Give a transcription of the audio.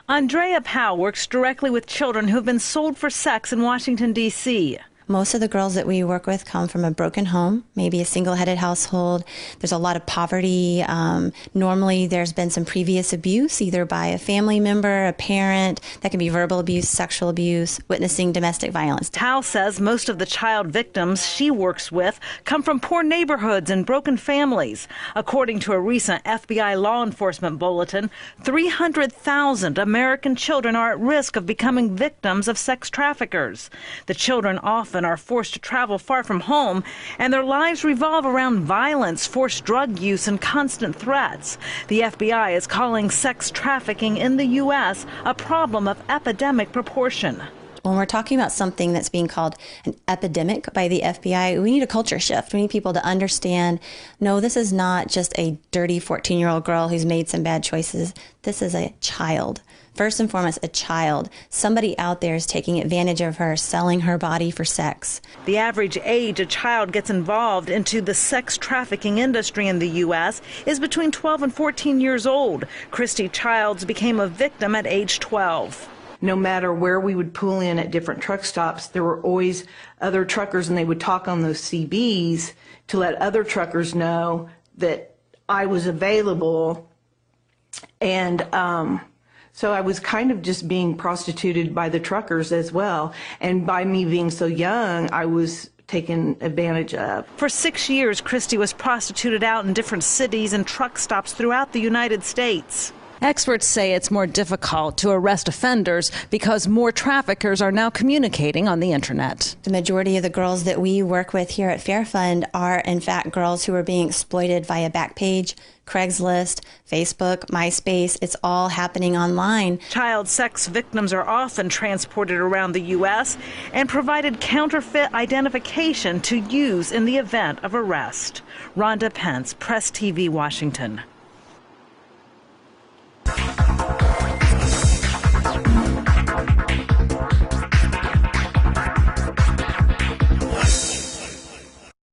Andrea Powell works directly with children who've been sold for sex in Washington, D.C. Most of the girls that we work with come from a broken home, maybe a single-headed household. There's a lot of poverty. Normally, there's been some previous abuse, either by a family member, a parent. That can be verbal abuse, sexual abuse, witnessing domestic violence. Powell says most of the child victims she works with come from poor neighborhoods and broken families. According to a recent FBI law enforcement bulletin, 300,000 American children are at risk of becoming victims of sex traffickers. The children often are forced to travel far from home, and their lives revolve around violence, forced drug use, and constant threats. The FBI is calling sex trafficking in the U.S. a problem of epidemic proportion. When we're talking about something that's being called an epidemic by the FBI, we need a culture shift. We need people to understand, no, this is not just a dirty 14-year-old girl who's made some bad choices. This is a child. First and foremost, a child. Somebody out there is taking advantage of her, selling her body for sex. The average age a child gets involved into the sex trafficking industry in the U.S. is between 12 and 14 years old. Christy Childs became a victim at age 12. No matter where we would pull in at different truck stops, there were always other truckers, and they would talk on those CBs to let other truckers know that I was available. And so I was kind of just being prostituted by the truckers as well. And by me being so young, I was taken advantage of. For 6 years, Christy was prostituted out in different cities and truck stops throughout the United States. Experts say it's more difficult to arrest offenders because more traffickers are now communicating on the internet. The majority of the girls that we work with here at Fair Fund are, in fact, girls who are being exploited via Backpage, Craigslist, Facebook, MySpace. It's all happening online. Child sex victims are often transported around the U.S. and provided counterfeit identification to use in the event of arrest. Rhonda Pence, Press TV, Washington.